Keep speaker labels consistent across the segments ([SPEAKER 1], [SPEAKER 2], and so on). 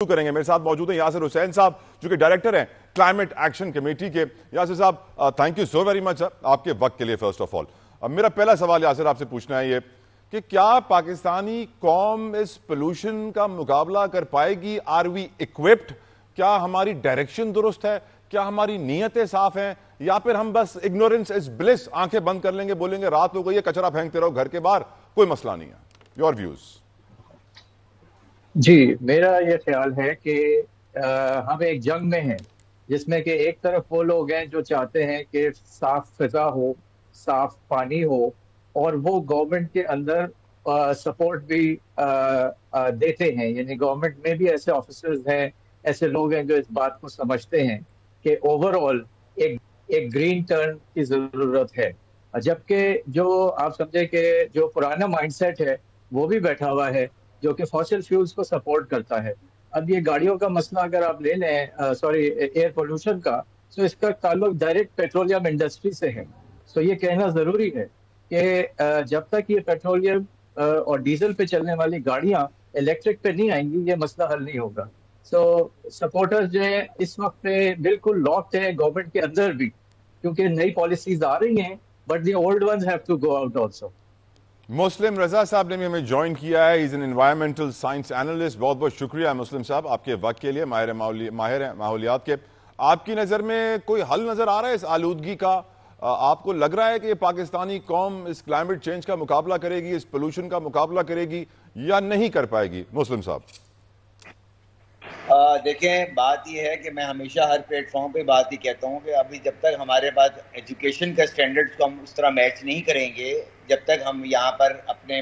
[SPEAKER 1] کریں گے. میرے ساتھ موجود ہیں یاسر حسین صاحب جو کہ ڈائریکٹر ہیں کلائمیٹ ایکشن کمیٹی کے. یاسر صاحب thank you so very much آپ کے وقت کے لیے. فرسٹ آف آل میرا پہلا سوال یاسر آپ سے پوچھنا ہے یہ کہ کیا پاکستانی قوم اس پولوشن کا مقابلہ کر پائے گی؟ Are we occupied? کیا ہماری ڈائریکشن درست ہے؟ کیا ہماری نیتیں صاف ہیں؟ یا پھر ہم بس اگنورنس از بلس، آنکھیں بند کر لیں گے، بولیں گے رات ہو گئی ہے کچرا پھینکتے رہو گھر کے باہر، کوئی مسئلہ نہیں ہے؟ Your views.
[SPEAKER 2] جی، میرا یہ خیال ہے کہ ہم ایک جنگ میں ہیں جس میں کہ ایک طرف وہ لوگ ہیں جو چاہتے ہیں کہ صاف فضا ہو، صاف پانی ہو، اور وہ گورنمنٹ کے اندر سپورٹ بھی دیتے ہیں. یعنی گورنمنٹ میں بھی ایسے آفیسرز ہیں، ایسے لوگ ہیں جو اس بات کو سمجھتے ہیں کہ اوور آل ایک گرین ٹرن کی ضرورت ہے. جبکہ جو آپ سمجھے کہ جو پرانا مائنڈ سیٹ ہے وہ بھی بیٹھا ہوا ہے جو کہ فاسل فیولز کو سپورٹ کرتا ہے. اب یہ گاڑیوں کا مسئلہ اگر آپ لے لیں، ایئر پولوشن کا، تو اس کا تعلق ڈائریکٹ پیٹرولیم انڈسٹری سے ہے. تو یہ کہنا ضروری ہے کہ جب تک یہ پیٹرولیم اور ڈیزل پہ چلنے والی گاڑیاں الیکٹرک پہ نہیں آئیں گی یہ مسئلہ حل نہیں ہوگا. سو سپورٹرز جو ہیں اس وقت پہ بالکل لاکڈ ہیں گورنمنٹ کے اندر بھی، کیونکہ نئی پالیسیز آ رہی ہیں، but the old ones have to go out also.
[SPEAKER 1] Muslim Raza صاحب نے بھی ہمیں جوائن کیا ہے. Is an environmental science analyst. بہت بہت شکریہ مسلم صاحب آپ کے وقت کے لیے. ماہر ماحولیات کے. آپ کی نظر میں کوئی حل نظر آ رہا ہے اس آلودگی کا؟ آپ کو لگ رہا ہے کہ یہ پاکستانی قوم اس کلائمیٹ چینج کا مقابلہ کرے گی، اس پولوشن کا مقابلہ کرے گی یا نہیں کر پائے گی؟ مسلم صاحب
[SPEAKER 3] دیکھیں، بات یہ ہے کہ میں ہمیشہ ہر پلیٹ فارم پہ بات ہی کہتا ہوں کہ ابھی جب تک ہمارے پاس ایجوکیشن کا سٹینڈرڈز کو ہم اس طرح میچ نہیں کریں گے، جب تک ہم یہاں پر اپنے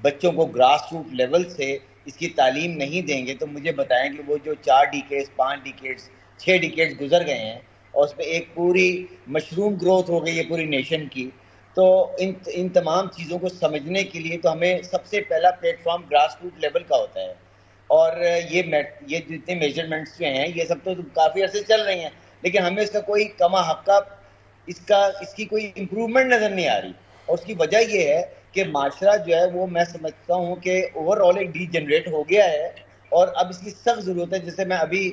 [SPEAKER 3] بچوں کو گراس روٹ لیول سے اس کی تعلیم نہیں دیں گے، تو مجھے بتائیں کہ وہ جو 4 ڈیکیڈز 5 ڈیکیڈز 6 ڈیکیڈز گزر گئے ہیں اور اس میں ایک پوری مشروم گروتھ ہو گئی ہے پوری نیشن کی. تو ان تمام چیزوں کو سمجھنے کے لیے تو ہمیں سب سے پہلا platform grass root level کا ہوتا ہے. اور یہ جتنے میجرمنٹس جو ہیں یہ سب تو کافی عرصے چل رہی ہیں، لیکن ہمیں اس کا کوئی کما حقہ اس کی کوئی امپروومنٹ نظر نہیں آ رہی. اور اس کی وجہ یہ ہے کہ معاشرہ جو ہے وہ میں سمجھتا ہوں کہ اوور آل ایک ڈی جنریٹ ہو گیا ہے اور اب اس کی سخت ضرورت ہے. جیسے میں ابھی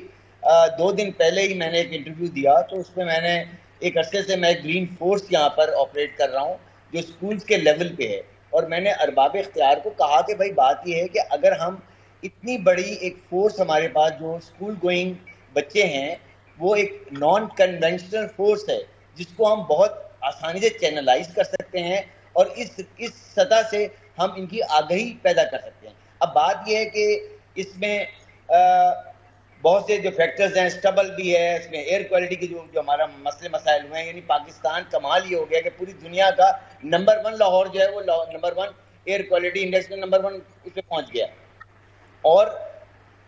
[SPEAKER 3] 2 دن پہلے ہی میں نے ایک انٹرویو دیا تو اس میں نے ایک عرصے سے میں گرین فورس یہاں پر آپریٹ کر رہا ہوں جو اسکولز کے لیول پہ ہے، اور میں نے ارباب اختیار کو کہا کہ بھائی بات یہ ہے کہ اگر ہم اتنی بڑی ایک فورس ہمارے پاس جو اسکول گوئنگ بچے ہیں وہ ایک نان کنونشنل فورس ہے جس کو ہم بہت آسانی سے چینلائز کر سکتے ہیں اور اس سطح سے ہم ان کی آگہی پیدا کر سکتے ہیں. اب بات یہ ہے کہ اس میں بہت سے جو فیکٹرز ہیں، سٹبل بھی ہے اس میں، ایئر کوالٹی کے جو ہمارا مسئلے مسائل ہوئے ہیں. یعنی پاکستان کمال یہ ہو گیا کہ پوری دنیا کا نمبر 1 لاہور جو ہے وہ نمبر 1 ایئر کوالٹی انڈیکس میں نمبر 1 اس پہ پہنچ گیا. اور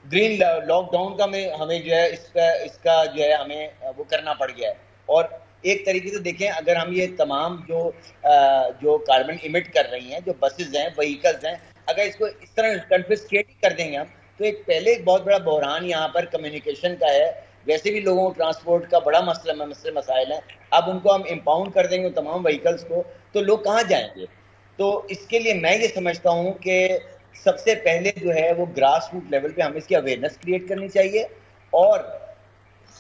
[SPEAKER 3] گرین لاک ڈاؤن کا ہمیں جو ہے اس کا جو ہے ہمیں وہ کرنا پڑ گیا ہے. اور ایک طریقے سے دیکھیں اگر ہم یہ تمام جو کاربن ایمٹ کر رہی ہیں جو بسز ہیں وہیکلز ہیں، اگر اس کو اس طرح کنفسکیٹ کر دیں گے ہم تو ایک بہت بڑا بحران یہاں پر کمیونیکیشن کا ہے. ویسے بھی لوگوں کو ٹرانسپورٹ کا بڑا مسائل ہے، اب ان کو ہم امپاؤنڈ کر دیں گے تمام وہیکلز کو تو لوگ کہاں جائیں گے؟ تو اس کے لیے میں یہ سمجھتا ہوں کہ سب سے پہلے جو ہے وہ گراس روٹ لیول پہ ہمیں اس کی اویئرنیس کریٹ کرنی چاہیے، اور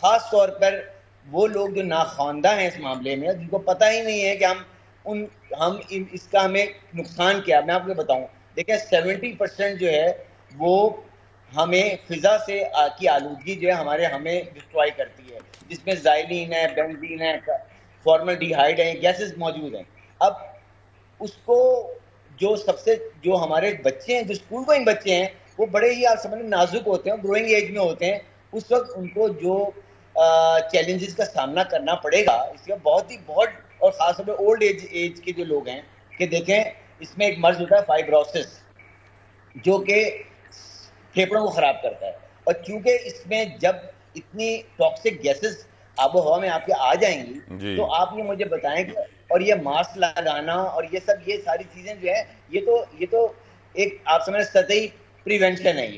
[SPEAKER 3] خاص طور پر وہ لوگ جو ناخواندہ ہیں اس معاملے میں، جن کو پتہ ہی نہیں ہے کہ ہم اس کا ہمیں نقصان کیا. میں آپ کو بتاؤں، دیکھیں 70% جو ہے وہ ہمیں فضا سے کی آلودگی جو ہے ہمیں ڈسٹرائے کرتی ہے، جس میں زائلین ہے، بینزین ہے، فارمل ڈی ہائیڈ ہیں، گیسز موجود ہیں. اب اس کو جو ہمارے بچے ہیں جو اسکول گوئنگ بچے ہیں وہ بڑے ہی آپ سمجھیں نازک ہوتے ہیں، گروئنگ ایج میں ہوتے ہیں. اس وقت ان کو جو چیلنجز کا سامنا کرنا پڑے گا اس کا بہت اور خاص طور پہ اولڈ ایج کے جو لوگ ہیں کہ دیکھیں اس میں ایک مرض ہوتا ہے فائبروسس جو کہ پھیپھڑوں کو خراب کرتا ہے. اور چونکہ اس میں جب اتنی ٹاکسک گیسز آب و ہوا میں آپ کے آ جائیں گی تو آپ یہ مجھے بتائیں کہ، اور یہ ماسک لگانا اور یہ ساری چیزیں جو ہیں یہ تو ایک آپ سمجھیں سطحی پریونشن ہے.